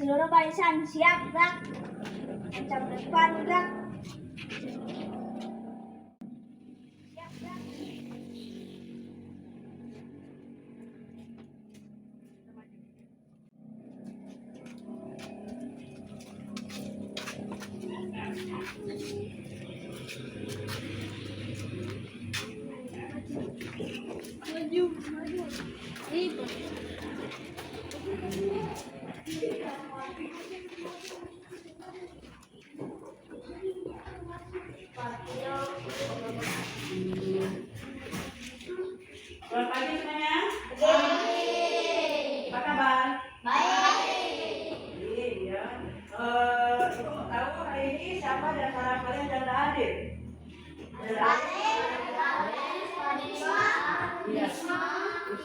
Seluruh barisan siap, gerak. Macam depan, gerak. Siap, gerak. Maju, maju. Ibu. Selamat pagi semuanya. Apa kabar? Baik. Iya. Ibu mau tahu hari ini siapa di antara kalian yang tidak hadir?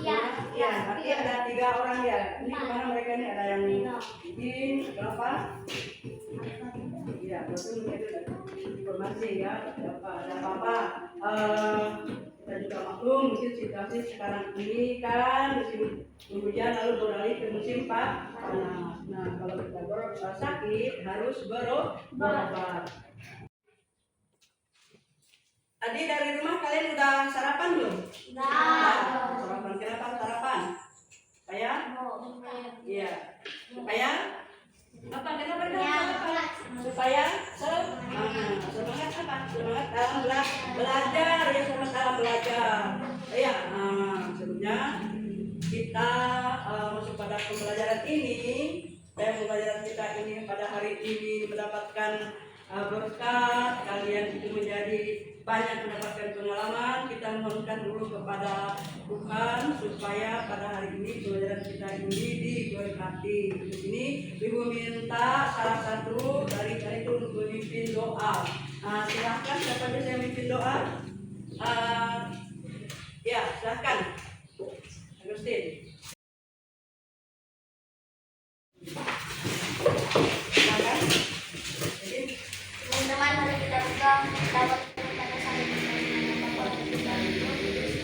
Iya. Iya. Berarti ada 3 orang ya. Ini kemana mereka ini? Ada yang izin, berapa? Iya, betul itu informasi ya. Ada apa-apa? Kita juga maklum mungkin situasi sekarang ini kan musim hujan lalu beralih ke musim panas. Nah, kalau kita sakit harus berobat. Tadi dari rumah kalian udah sarapan belum? Sarapan. Kenapa sarapan? Supaya? Iya. Supaya? Apa? Kenapa sarapan? Supaya semangat apa? Semangat dalam belajar ya, semangat dalam belajar. Iya. Sebelumnya kita masuk pada pembelajaran ini. Dan pembelajaran kita ini pada hari ini mendapatkan berkat, kalian itu menjadi banyak mendapatkan pengalaman. Kita mohonkan dulu kepada Tuhan supaya pada hari ini pembelajaran kita ini diberkati. Di sini Ibu minta salah satu dari kalian itu untuk memimpin doa. Silahkan siapa bisa memimpin doa? Ya, silahkan Agustin. Silahkan. Teman-teman, mari kita buka dapat pada saling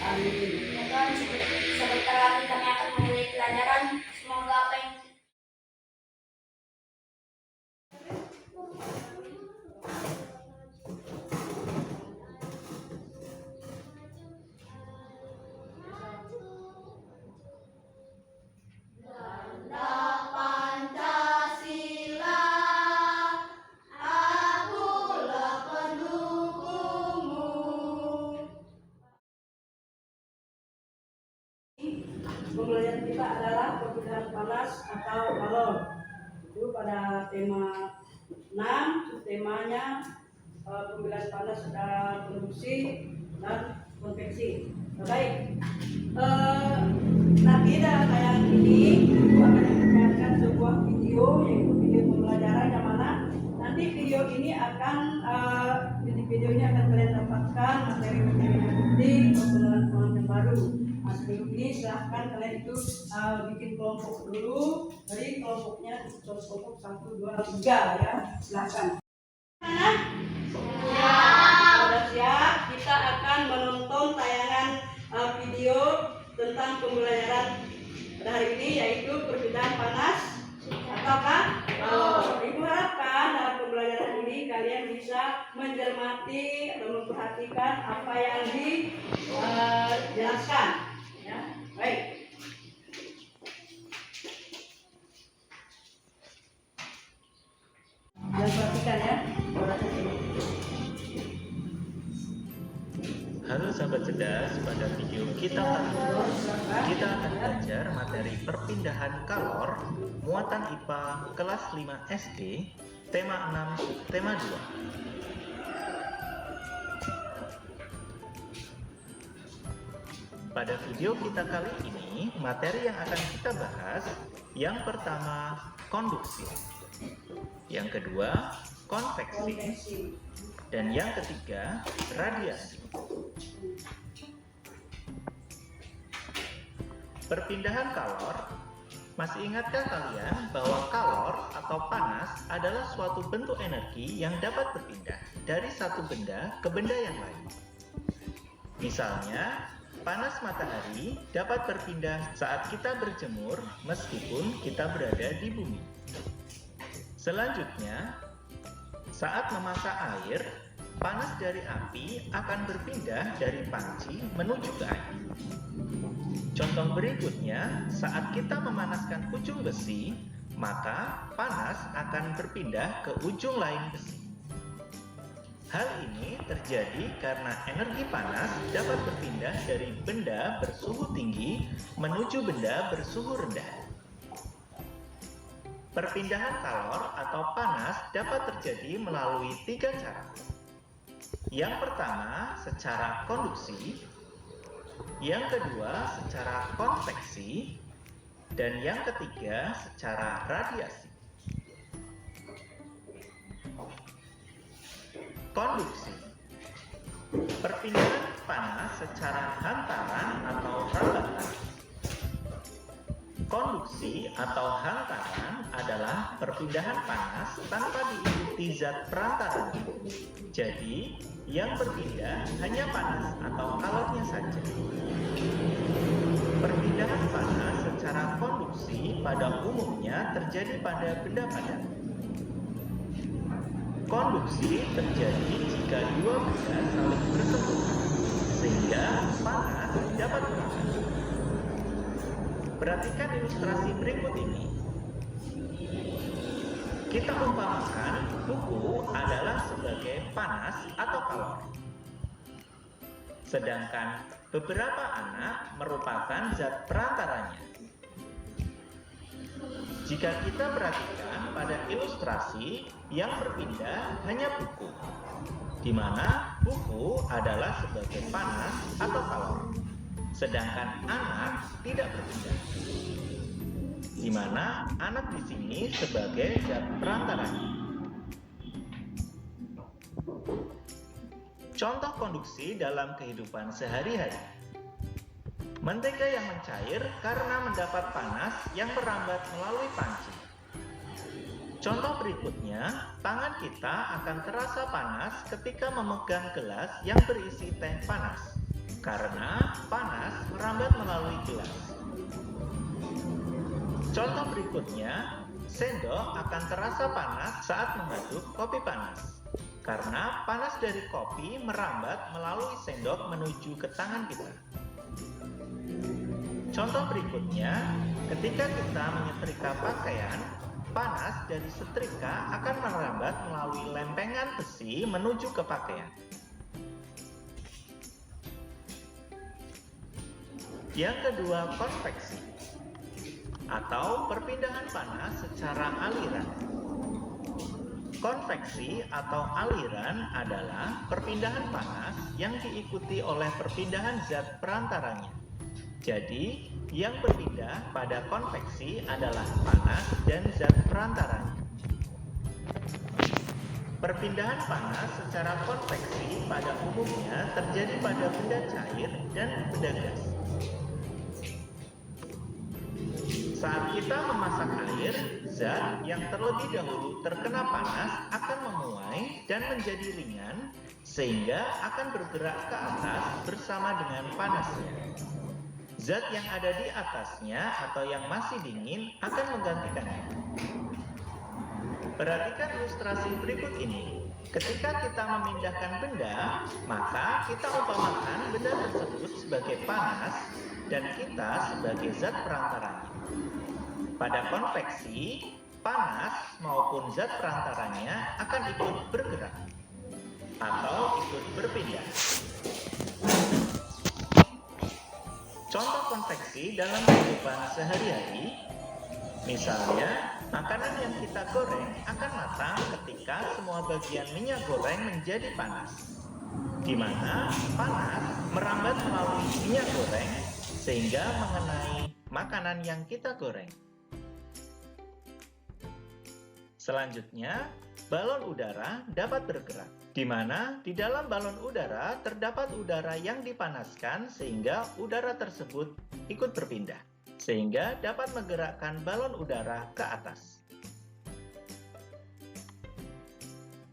Amin. ya Tuhan, sebentar lagi kami akan memulai pelajaran. Semoga apa yang Pembelajaran kita adalah perpindahan panas atau kalor. Itu pada tema 6, subtemanya pembelajaran panas secara produksi dan konveksi. Baik, nanti dalam tayangan ini akan menyampaikan sebuah video, yaitu video pembelajaran yang mana nanti video ini akan di videonya akan kalian dapatkan materi-materi yang penting, pengetahuan yang baru. Sebelum ini silahkan kalian itu bikin kelompok dulu. Dari kelompoknya kelompok 1, 2, 3 ya. Silahkan. Mana? Sudah siap? Kita akan menonton tayangan video tentang pembelajaran pada hari ini, yaitu perpindahan panas ataukah kalor. Ibu harapkan dalam pembelajaran ini kalian bisa mencermati atau memperhatikan apa yang dijelaskan. Ya, baik. Dan perhatikan ya. Halo sahabat cerdas, pada video kita kali ini kita akan belajar materi perpindahan kalor muatan IPA kelas 5 SD tema 6 tema 2. Pada video kita kali ini materi yang akan kita bahas yang pertama konduksi, yang kedua konveksi, dan yang ketiga radiasi. Perpindahan kalor. Masih ingatkah kalian bahwa kalor atau panas adalah suatu bentuk energi yang dapat berpindah dari satu benda ke benda yang lain? Misalnya, panas matahari dapat berpindah saat kita berjemur meskipun kita berada di bumi. Selanjutnya, saat memasak air, panas dari api akan berpindah dari panci menuju ke air. Contoh berikutnya, saat kita memanaskan ujung besi, maka panas akan berpindah ke ujung lain besi. Hal ini terjadi karena energi panas dapat berpindah dari benda bersuhu tinggi menuju benda bersuhu rendah. Perpindahan kalor atau panas dapat terjadi melalui 3 cara. Yang pertama, secara konduksi, yang kedua, secara konveksi, dan yang ketiga, secara radiasi. Konduksi. Perpindahan panas secara hantaran atau rambatan. Konduksi atau hantaran adalah perpindahan panas tanpa diikuti zat perantara. Jadi, yang berpindah hanya panas atau kalornya saja. Perpindahan panas secara konduksi pada umumnya terjadi pada benda padat. Konduksi terjadi jika dua benda saling bersentuhan, sehingga panas dapat berangkat. Perhatikan ilustrasi berikut ini. Kita umpamakan buku adalah sebagai panas atau kalor. Sedangkan beberapa anak merupakan zat perantaranya. Jika kita perhatikan pada ilustrasi, yang berpindah hanya buku, di mana buku adalah sebagai panas atau kalor, sedangkan anak tidak berpindah, di mana anak di sini sebagai zat perantaranya. Contoh konduksi dalam kehidupan sehari-hari. Mentega yang mencair karena mendapat panas yang merambat melalui panci. Contoh berikutnya, tangan kita akan terasa panas ketika memegang gelas yang berisi teh panas, karena panas merambat melalui gelas. Contoh berikutnya, sendok akan terasa panas saat mengaduk kopi panas, karena panas dari kopi merambat melalui sendok menuju ke tangan kita. Contoh berikutnya, ketika kita menyetrika pakaian, panas dari setrika akan merambat melalui lempengan besi menuju ke pakaian. Yang kedua, konveksi atau perpindahan panas secara aliran. Konveksi atau aliran adalah perpindahan panas yang diikuti oleh perpindahan zat perantaranya. Jadi, yang berpindah pada konveksi adalah panas dan zat perantaranya. Perpindahan panas secara konveksi pada umumnya terjadi pada benda cair dan benda gas. Saat kita memasak air, zat yang terlebih dahulu terkena panas akan memuai dan menjadi ringan, sehingga akan bergerak ke atas bersama dengan panasnya. Zat yang ada di atasnya atau yang masih dingin akan menggantikannya. Perhatikan ilustrasi berikut ini. Ketika kita memindahkan benda, maka kita umpamakan benda tersebut sebagai panas dan kita sebagai zat perantaranya. Pada konveksi, panas maupun zat perantaranya akan ikut bergerak atau ikut berpindah. Contoh konveksi dalam kehidupan sehari-hari, misalnya makanan yang kita goreng akan matang ketika semua bagian minyak goreng menjadi panas, di mana panas merambat melalui minyak goreng sehingga mengenai makanan yang kita goreng. Selanjutnya, balon udara dapat bergerak, di mana di dalam balon udara terdapat udara yang dipanaskan sehingga udara tersebut ikut berpindah, sehingga dapat menggerakkan balon udara ke atas.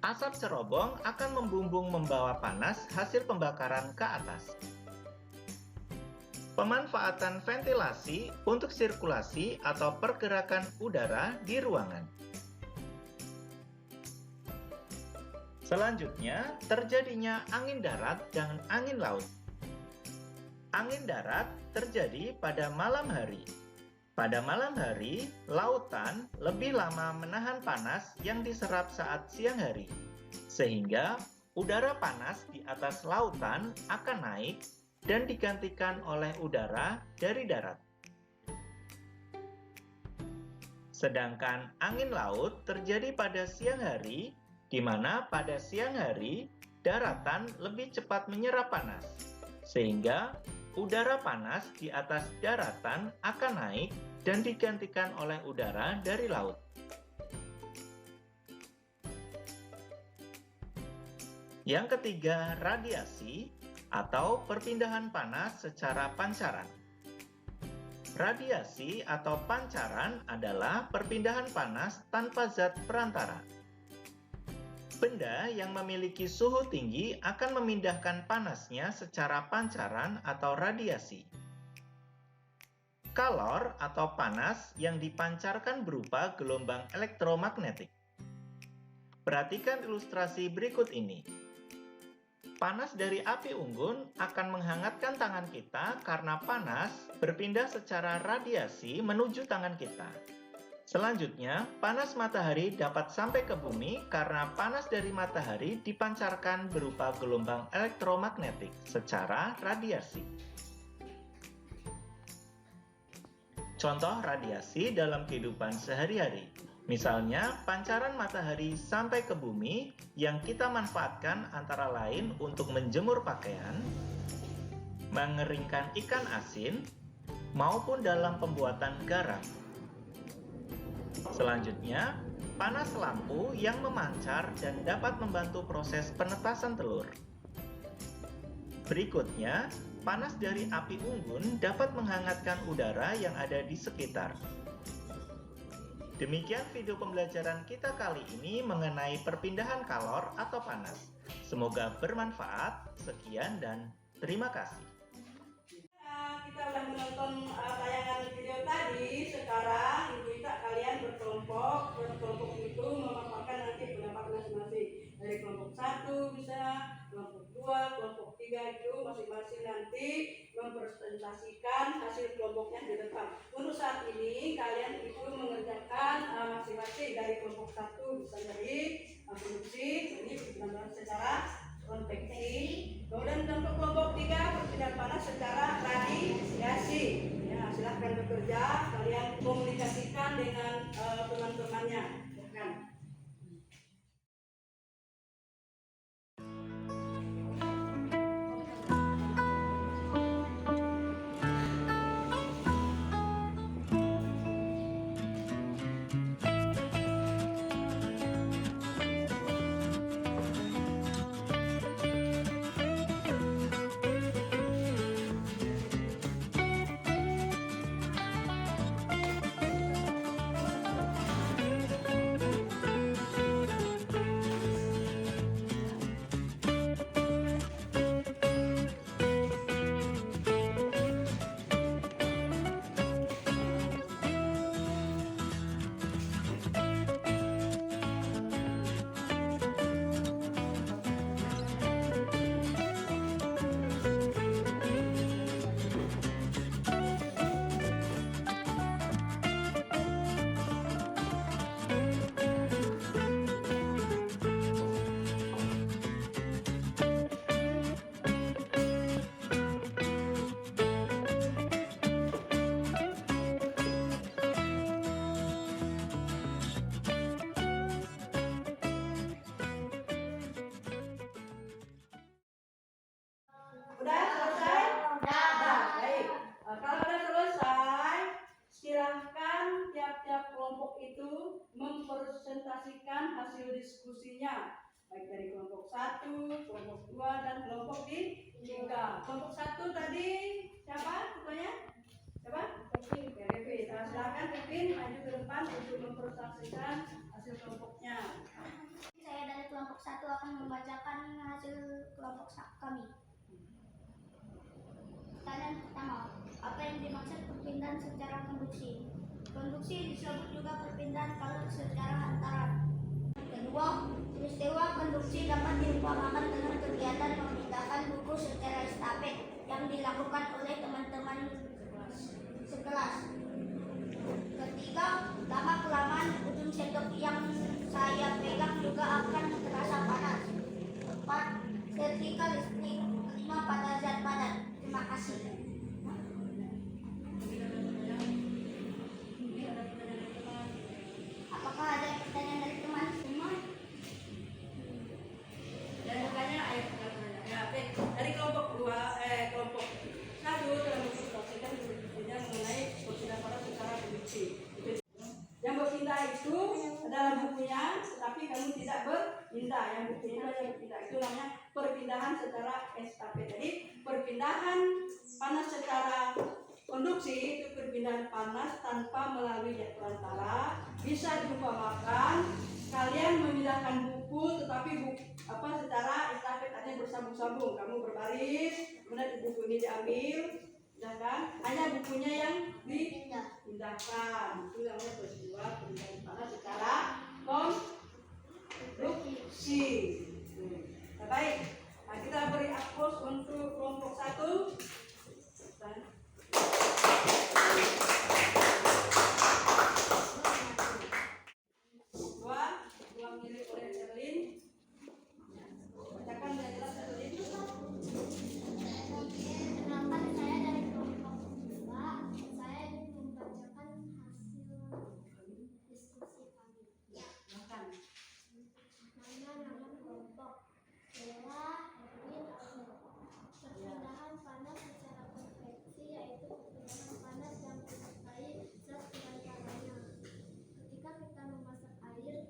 Asap cerobong akan membumbung membawa panas hasil pembakaran ke atas. Pemanfaatan ventilasi untuk sirkulasi atau pergerakan udara di ruangan. Selanjutnya, terjadinya angin darat dan angin laut. Angin darat terjadi pada malam hari. Pada malam hari, lautan lebih lama menahan panas yang diserap saat siang hari, sehingga udara panas di atas lautan akan naik dan digantikan oleh udara dari darat. Sedangkan angin laut terjadi pada siang hari, di mana pada siang hari daratan lebih cepat menyerap panas, sehingga udara panas di atas daratan akan naik dan digantikan oleh udara dari laut. Yang ketiga, radiasi atau perpindahan panas secara pancaran. Radiasi atau pancaran adalah perpindahan panas tanpa zat perantara. Benda yang memiliki suhu tinggi akan memindahkan panasnya secara pancaran atau radiasi. Kalor atau panas yang dipancarkan berupa gelombang elektromagnetik. Perhatikan ilustrasi berikut ini. Panas dari api unggun akan menghangatkan tangan kita karena panas berpindah secara radiasi menuju tangan kita. Selanjutnya, panas matahari dapat sampai ke bumi karena panas dari matahari dipancarkan berupa gelombang elektromagnetik secara radiasi. Contoh radiasi dalam kehidupan sehari-hari. Misalnya, pancaran matahari sampai ke bumi yang kita manfaatkan antara lain untuk menjemur pakaian, mengeringkan ikan asin, maupun dalam pembuatan garam. Selanjutnya, panas lampu yang memancar dan dapat membantu proses penetasan telur. Berikutnya, panas dari api unggun dapat menghangatkan udara yang ada di sekitar. Demikian video pembelajaran kita kali ini mengenai perpindahan kalor atau panas. Semoga bermanfaat. Sekian dan terima kasih. Kita sudah menonton tayangan video tadi. Sekarang Ibu Ita kalian berkelompok itu memaparkan nanti pendapat masing-masing. Dari kelompok 1 bisa, kelompok 2, kelompok 3 itu masing-masing nanti mempresentasikan hasil kelompoknya di depan. Untuk saat ini kalian itu mengerjakan masing-masing dari kelompok 1 bisa dari produksi, ini benar-benar secara konveksi. Kemudian untuk kelompok 3 perpindahan panas secara radiasi. Ya, silahkan bekerja, kalian komunikasikan dengan teman-temannya. Silahkan. Udah selesai? Nah, baik. Kalau udah selesai, silahkan tiap-tiap kelompok itu mempresentasikan hasil diskusinya. Baik dari kelompok 1, kelompok 2, dan kelompok 3. Kelompok 1 tadi siapa ketuanya? Siapa? Kevin. Nah, silakan Kevin maju ke depan untuk mempresentasikan hasil kelompoknya. Saya dari kelompok 1 akan membacakan hasil kelompok kami. Kalian pertama. Apa yang dimaksud perpindahan secara konduksi? Konduksi disebut juga perpindahan kalor secara hantaran. Kedua, peristiwa konduksi dapat diumpamakan dengan kegiatan memindahkan buku secara estafet yang dilakukan oleh teman-teman sekelas. Ketiga, lama kelamaan ujung sendok yang saya pegang juga akan terasa panas. Keempat, ketika listrik. Kelima, pada zat padat. Terima kasih. Apakah ada pertanyaan dari teman semua? Dan bertanya, ya, oke. Dari kelompok 1 telah mempresentasikan diskusinya mengenai perpindahan panas secara konduksi. Yang berpindah itu adalah bukunya, tetapi kamu tidak berpindah. Yang bukunya itu yang berpindah. Itu namanya perpindahan secara estafet. Jadi perpindahan panas secara konduksi itu perpindahan panas tanpa melalui jet perantara. Bisa diumpamakan kalian memindahkan buku, tetapi secara estafet, artinya bersambung-sambung. Kamu berbaris, kemudian buku ini diambil, kan? Hanya bukunya yang dipindahkan. Itu namanya peristiwa perpindahan panas secara konduksi. Baik, nah, kita beri aplaus untuk kelompok 1. Dua milik oleh Erlin. Bacakan dengan jelas Erlin. Perkenalkan, saya dari kelompok 2. Saya ingin membacakan hasil diskusi kami. Silakan. Nama kelompok Bella, Erwin, Ahmad. Perpindahan panas secara konveksi yaitu perpindahan panas yang menyertai zat perantaranya. Ketika kita memasak air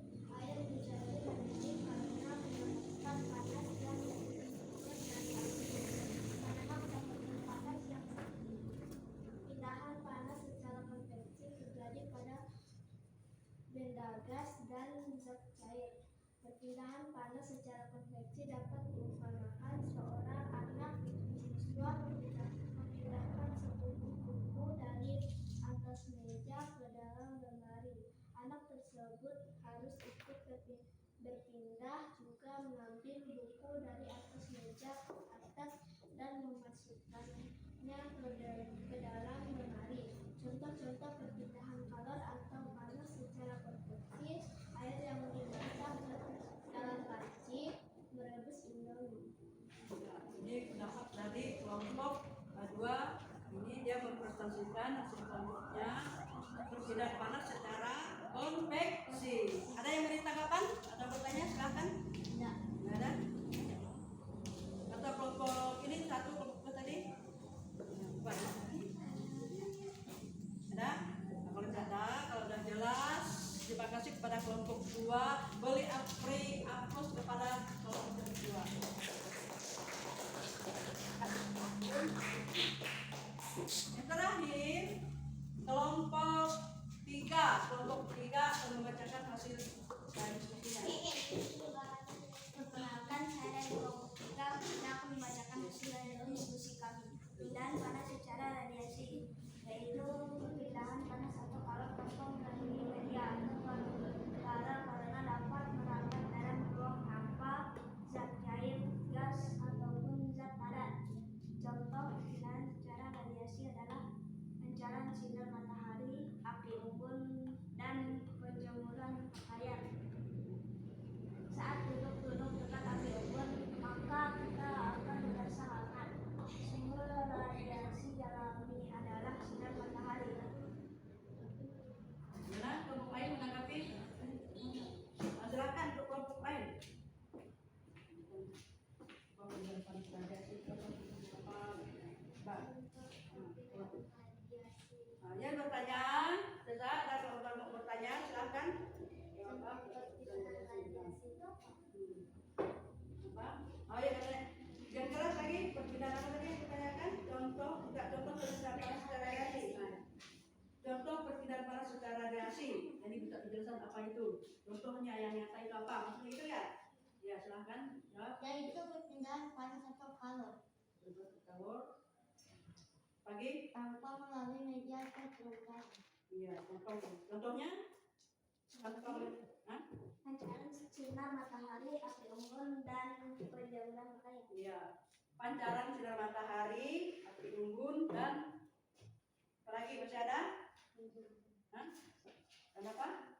menjadi mendidih karena memasukkan panas yang dibutuhkan dan karena mendapatkan panas yang sedikit. Perpindahan panas secara konveksi terjadi pada benda gas dan zat cair. Perpindahan panas secara konveksi dapat diumpamakan seorang anak siswa memindahkan sebuah buku dari atas meja ke dalam lemari. Anak tersebut harus ikut berpindah juga mengambil buku dari atas meja ke atas dan memasukkannya ke dalam lemari. Contoh-contoh perpindahan kalor atau panas secara konveksi: air yang dimasak dalam panci, merebus indomie. Ini pendapat dari kelompok 2. Ini dia mempresentasikan hasil kelompoknya perpindahan panas secara konveksi. Ada yang beri tanggapan atau bertanya? Silakan. Tidak. Tidak ada. Atau kelompok ini satu kelompok tadi? Ada? Nah, kalau tidak ada, kalau sudah jelas, terima kasih kepada kelompok 2. Beri aplaus kepada kelompok 2. Yang terakhir, kelompok 3 akan membacakan hasil diskusinya. Perkenalkan, saya dari kelompok 3. Kita akan membacakan hasil dari diskusi kami. Perpindahan panas secara radiasi, yaitu perpindahan panas atau kalor tanpa melalui media atau kalor karena dapat merambat dalam ruang hampa, zat cair, gas, ataupun zat padat. Contoh perpindahan secara radiasi adalah pancaran sinar matahari, api unggun, dan penjemuran pakaian. Saat duduk dekat api unggun, maka kita akan merasa hangat. Sumber radiasi alami adalah sinar matahari. Gimana kelompok lain menanggapi? Silakan untuk kelompok lain. Yang bertanya, ada orang mau bertanya, silakan. Oh ya, yang keras lagi perpindahan apa tadi yang ditanyakan? Contoh perpindahan panas secara radiasi. Contoh perpindahan panas secara radiasi. Jadi bisa penjelasan apa itu? Contohnya yang nyata itu apa? Maksudnya itu ya? Ya silahkan. Jawab. Yaitu perpindahan panas atau kalor. Kalor. Lagi? Tanpa melalui media tertentu. Iya, contohnya? Tanpa Hah? Pancaran sinar matahari, api unggun, dan penjauhan makanya. Iya, pancaran sinar matahari, api unggun, dan apa lagi masih ada? Hah? Kenapa?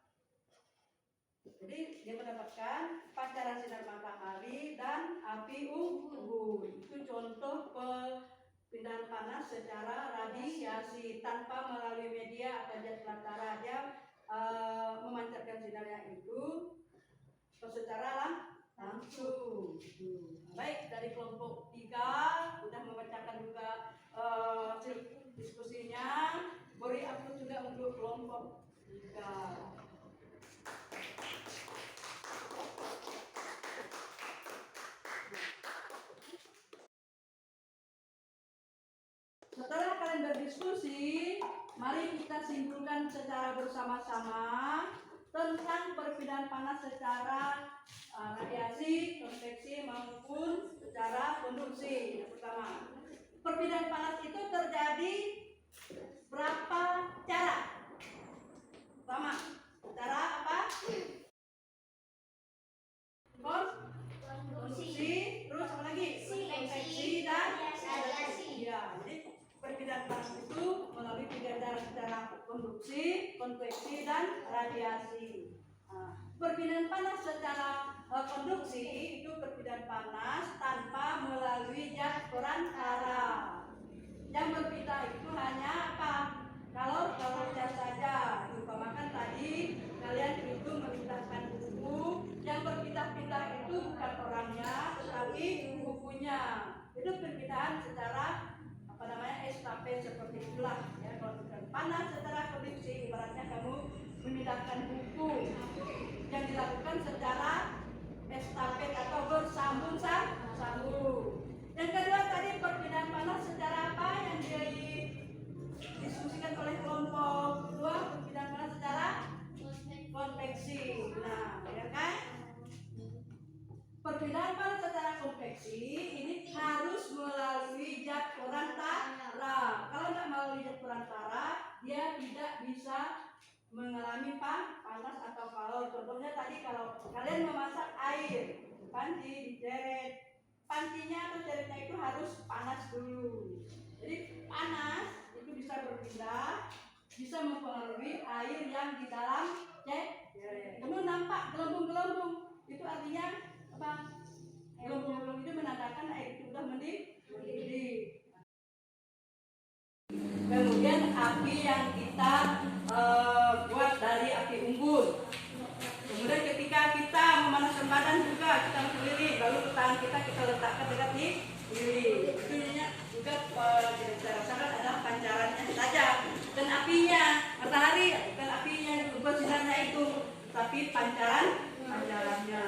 Jadi dia mendapatkan pancaran sinar matahari dan api unggun. Itu contoh perpindahan panas secara radiasi tanpa melalui media atau zat pelantara. Dia memancarkan sinarnya itu secara langsung. Baik, dari kelompok 3 sudah membacakan juga diskusinya. Beri aku juga untuk kelompok 3. Setelah kalian berdiskusi, mari kita simpulkan secara bersama-sama tentang perpindahan panas secara radiasi, konveksi maupun secara konduksi. Yang pertama, perpindahan panas itu terjadi berapa cara? Pertama, cara apa? Konduksi, terus apa lagi? Konveksi dan radiasi. Ya, jadi perpindahan panas itu melalui 3 cara secara konduksi, konveksi, dan radiasi. Perpindahan panas secara konduksi itu perpindahan panas tanpa melalui zat perantara. Yang berpindah itu hanya apa? Kalornya saja. Umpamakan tadi kalian itu memindahkan buku, yang berpindah-pindah itu bukan orangnya, tetapi bukunya. Itu perpindahan secara estafet seperti itulah ya. Kalau panas secara konduksi, ibaratnya kamu memindahkan buku yang dilakukan secara estafet atau bersambung. Yang kedua tadi perpindahan panas secara apa yang didiskusikan oleh kelompok 2, perpindahan panas secara konveksi. Nah, ya kan? Perpindahan panas secara konveksi ini harus melalui zat perantara. Kalau tidak melalui zat perantara, dia tidak bisa mengalami panas atau kalor. Contohnya tadi kalau kalian memasak air, panci dijeret, pancinya atau jeretnya itu harus panas dulu. Jadi panas itu bisa berpindah, bisa mempengaruhi air yang di dalam jeret. Kemudian nampak gelembung-gelembung, itu artinya apa? Gelembung-gelembung itu menandakan air itu sudah mendidih. Kemudian api yang kita buat dari api unggun. Kemudian ketika kita memanaskan badan juga kita masuk lilin, lalu tangan kita letakkan dekat di lilin. Itu juga cara sangat adalah pancarannya saja. Dan apinya matahari bukan apinya bersinarnya itu, tapi pancarannya.